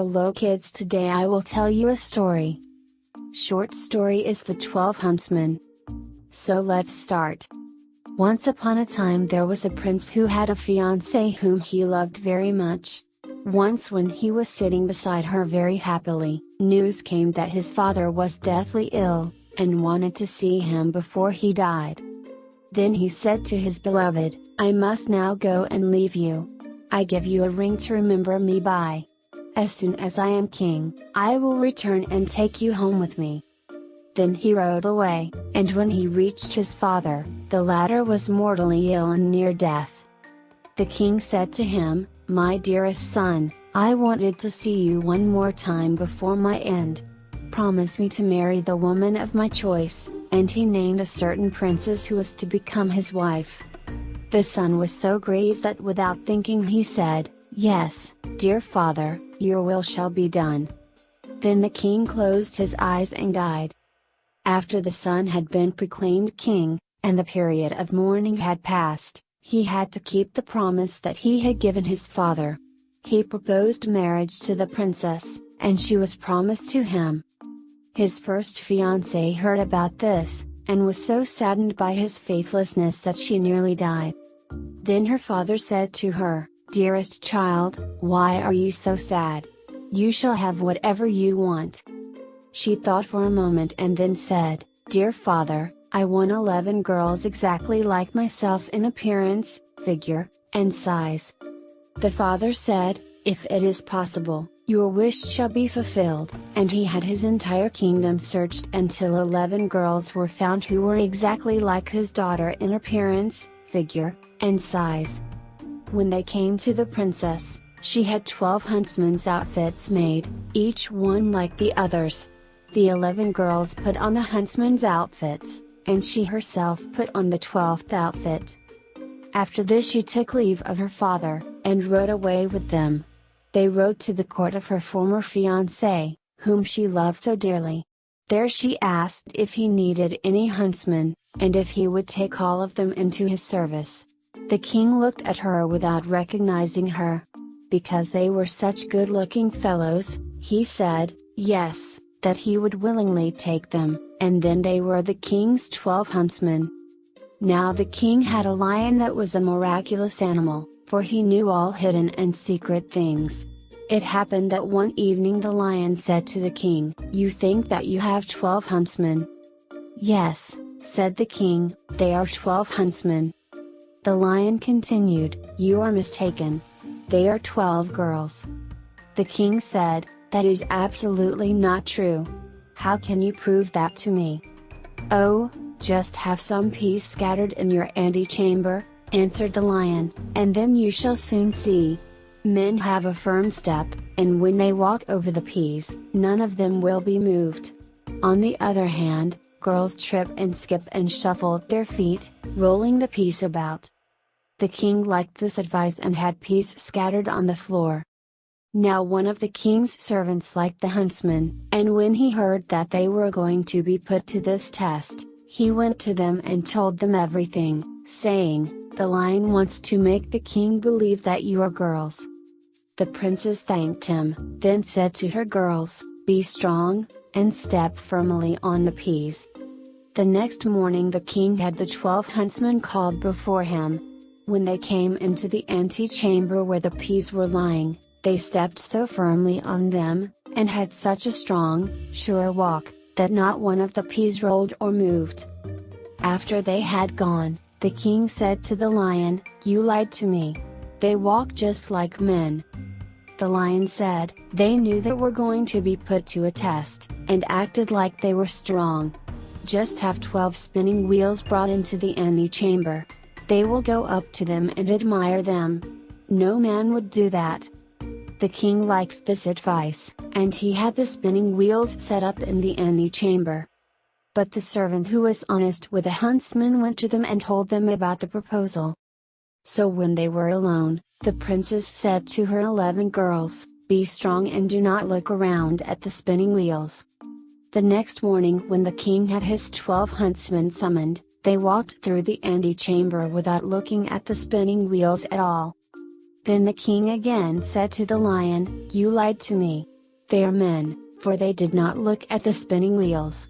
Hello kids, today I will tell you a story. Short story is The 12 Huntsmen. So let's start. Once upon a time there was a prince who had a fiancée whom he loved very much. Once when he was sitting beside her very happily, news came that his father was deathly ill, and wanted to see him before he died. Then he said to his beloved, "I must now go and leave you. I give you a ring to remember me by. As soon as I am king, I will return and take you home with me." Then he rode away, and when he reached his father, the latter was mortally ill and near death. The king said to him, "My dearest son, I wanted to see you one more time before my end. Promise me to marry the woman of my choice," and he named a certain princess who was to become his wife. The son was so grieved that without thinking he said, "Yes, dear father, your will shall be done." Then the king closed his eyes and died. After the son had been proclaimed king, and the period of mourning had passed, he had to keep the promise that he had given his father. He proposed marriage to the princess, and she was promised to him. His first fiancée heard about this, and was so saddened by his faithlessness that she nearly died. Then her father said to her, "Dearest child, why are you so sad? You shall have whatever you want." She thought for a moment and then said, "Dear father, I want 11 girls exactly like myself in appearance, figure, and size." The father said, "If it is possible, your wish shall be fulfilled," and he had his entire kingdom searched until 11 girls were found who were exactly like his daughter in appearance, figure, and size. When they came to the princess, she had 12 huntsmen's outfits made, each one like the others. The 11 girls put on the huntsmen's outfits, and she herself put on the 12th outfit. After this she took leave of her father, and rode away with them. They rode to the court of her former fiancé, whom she loved so dearly. There she asked if he needed any huntsmen, and if he would take all of them into his service. The king looked at her without recognizing her. Because they were such good-looking fellows, he said, yes, that he would willingly take them, and then they were the king's 12 huntsmen. Now the king had a lion that was a miraculous animal, for he knew all hidden and secret things. It happened that one evening the lion said to the king, "You think that you have 12 huntsmen?" "Yes," said the king, "they are 12 huntsmen." The lion continued, "You are mistaken. They are 12 girls." The king said, "That is absolutely not true. How can you prove that to me?" "Oh, just have some peas scattered in your antechamber," answered the lion, "and then you shall soon see. Men have a firm step, and when they walk over the peas, none of them will be moved. On the other hand, girls trip and skip and shuffle their feet, rolling the peas about." The king liked this advice and had peas scattered on the floor. Now one of the king's servants liked the huntsmen, and when he heard that they were going to be put to this test, he went to them and told them everything, saying, "The lion wants to make the king believe that you are girls." The princess thanked him, then said to her girls, "Be strong, and step firmly on the peas." The next morning the king had the 12 huntsmen called before him. When they came into the antechamber where the peas were lying, they stepped so firmly on them, and had such a strong, sure walk, that not one of the peas rolled or moved. After they had gone, the king said to the lion, "You lied to me. They walk just like men." The lion said, "They knew that we're going to be put to a test, and acted like they were strong. Just have 12 spinning wheels brought into the antechamber. They will go up to them and admire them. No man would do that." The king liked this advice, and he had the spinning wheels set up in the antechamber. But the servant who was honest with the huntsmen went to them and told them about the proposal. So when they were alone, the princess said to her 11 girls, "Be strong and do not look around at the spinning wheels." The next morning when the king had his 12 huntsmen summoned, they walked through the antechamber without looking at the spinning wheels at all. Then the king again said to the lion, "You lied to me. They are men, for they did not look at the spinning wheels."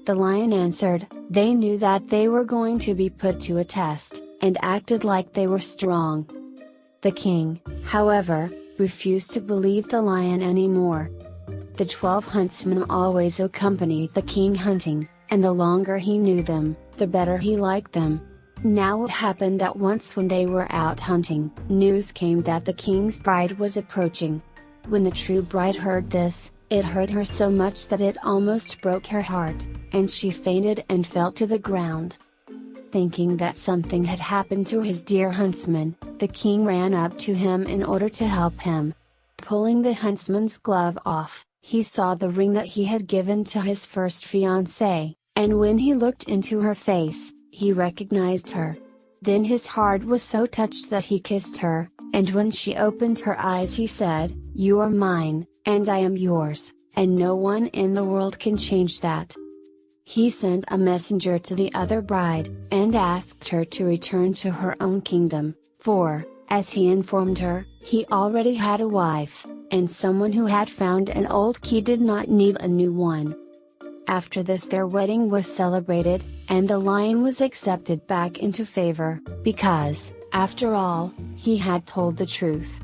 The lion answered, "They knew that they were going to be put to a test, and acted like they were strong." The king, however, refused to believe the lion anymore. The 12 huntsmen always accompanied the king hunting, and the longer he knew them, the better he liked them. Now it happened that once when they were out hunting, news came that the king's bride was approaching. When the true bride heard this, it hurt her so much that it almost broke her heart, and she fainted and fell to the ground. Thinking that something had happened to his dear huntsman, the king ran up to him in order to help him. Pulling the huntsman's glove off, he saw the ring that he had given to his first fiancée, and when he looked into her face, he recognized her. Then his heart was so touched that he kissed her, and when she opened her eyes he said, "You are mine, and I am yours, and no one in the world can change that." He sent a messenger to the other bride, and asked her to return to her own kingdom, for, as he informed her, he already had a wife, and someone who had found an old key did not need a new one. After this their wedding was celebrated, and the lion was accepted back into favor, because, after all, he had told the truth.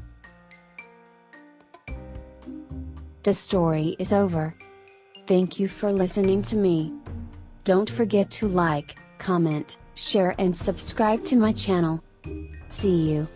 The story is over. Thank you for listening to me. Don't forget to like, comment, share and subscribe to my channel. See you.